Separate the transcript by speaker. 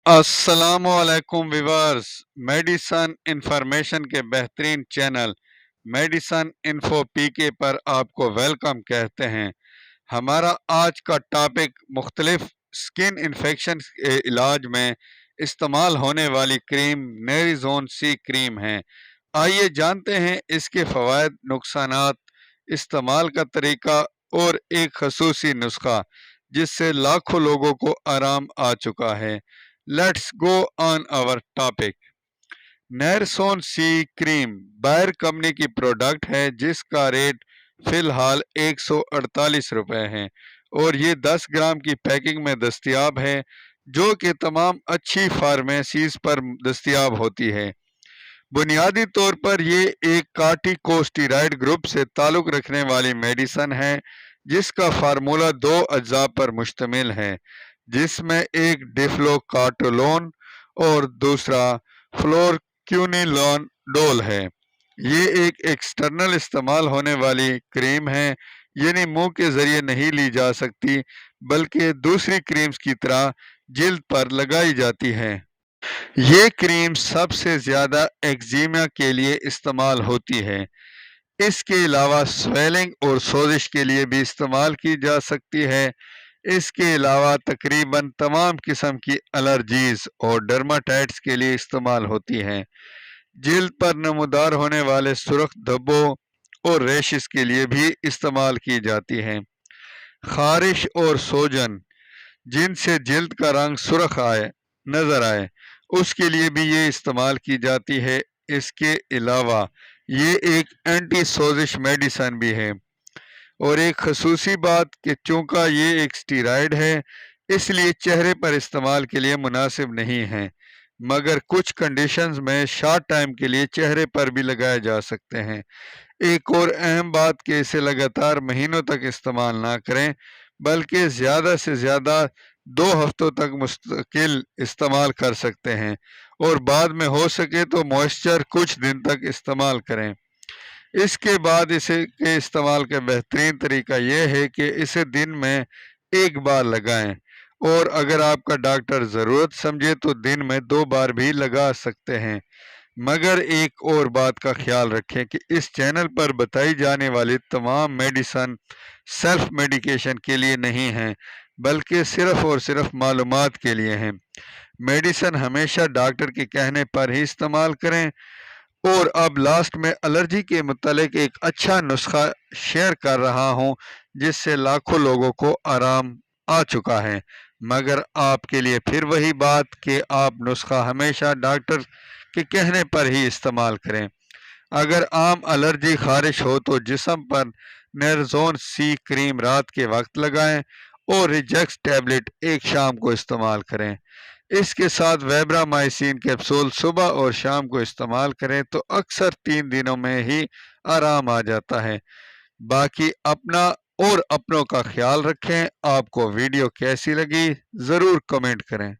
Speaker 1: अस्सलामुअलैकुम weavers. Medicine information के बेहतरीन चैनल मेडिसन इन्फो पीके पर आपको वेलकम कहते हैं। हमारा आज का टॉपिक मुख्तलिफ स्किन इन्फेक्शन के इलाज में इस्तेमाल होने वाली क्रीम नेरिज़ोन सी क्रीम है। आइए जानते हैं इसके फ़वाइद, नुकसानात, इस्तेमाल का तरीका और एक खसूसी नुस्खा जिससे लाखों लोगों को आराम आ चुका है। Let's go on our topic. Nerson C cream Bayer company की प्रोडक्ट है जिसका रेट फिलहाल 148 रुपये है और ये 10 ग्राम की पैकिंग में दस्तयाब है जो कि तमाम अच्छी फार्मेसीज पर दस्तयाब होती है। बुनियादी तौर पर ये एक कार्टिकोस्टेरॉइड ग्रुप से ताल्लुक़ रखने वाली मेडिसन है जिसका फार्मूला दो अज्जा पर मुश्तमिल है, जिसमें एक डिफ्लोकार्टोलोन और दूसरा फ्लोरक्यूनिलोन डोल है। ये एक एक्सटर्नल इस्तेमाल होने वाली क्रीम है, यानी मुंह के ज़रिए नहीं ली जा सकती बल्कि दूसरी क्रीम्स की तरह जिल्द पर लगाई जाती है। ये क्रीम सबसे ज़्यादा एक्जिमा के लिए इस्तेमाल होती है। इसके अलावा स्वेलिंग और सोजिश के लिए भी इस्तेमाल की जा सकती है। इसके अलावा तकरीबन तमाम किस्म की एलर्जीज और डर्माटाइट्स के लिए इस्तेमाल होती हैं। जिल्द पर नमूदार होने वाले सुर्ख धब्बों और रैशेस के लिए भी इस्तेमाल की जाती हैं। खारिश और सोजन, जिनसे जिल्द का रंग सुर्ख नज़र आए, उसके लिए भी ये इस्तेमाल की जाती है। इसके अलावा ये एक एंटी सोजिश मेडिसन भी है और एक खसूसी बात कि चूँकि ये एक स्टीरॉयड है इसलिए चेहरे पर इस्तेमाल के लिए मुनासिब नहीं है, मगर कुछ कंडीशंस में शॉर्ट टाइम के लिए चेहरे पर भी लगाए जा सकते हैं। एक और अहम बात कि इसे लगातार महीनों तक इस्तेमाल ना करें बल्कि ज़्यादा से ज़्यादा 2 हफ्तों तक मुस्तकिल इस्तेमाल कर सकते हैं और बाद में हो सके तो मॉइस्चर कुछ दिन तक इस्तेमाल करें। इसके बाद इसे के इस्तेमाल का बेहतरीन तरीका यह है कि इसे दिन में एक बार लगाएं और अगर आपका डॉक्टर ज़रूरत समझे तो दिन में 2 बार भी लगा सकते हैं। मगर एक और बात का ख्याल रखें कि इस चैनल पर बताई जाने वाली तमाम मेडिसन सेल्फ मेडिकेशन के लिए नहीं हैं बल्कि सिर्फ़ और सिर्फ मालूमात के लिए हैं। मेडिसन हमेशा डॉक्टर के कहने पर ही इस्तेमाल करें। और अब लास्ट में एलर्जी के मुतालिक एक अच्छा नुस्खा शेयर कर रहा हूँ जिससे लाखों लोगों को आराम आ चुका है, मगर आपके लिए फिर वही बात कि आप नुस्खा हमेशा डॉक्टर के कहने पर ही इस्तेमाल करें। अगर आम एलर्जी खारिश हो तो जिस्म पर नेरज़ोन सी क्रीम रात के वक्त लगाएं और रिजेक्स टैबलेट एक शाम को इस्तेमाल करें। इसके साथ वेब्रामाइसिन कैप्सूल सुबह और शाम को इस्तेमाल करें तो अक्सर 3 दिनों में ही आराम आ जाता है। बाकी अपना और अपनों का ख्याल रखें। आपको वीडियो कैसी लगी ज़रूर कमेंट करें।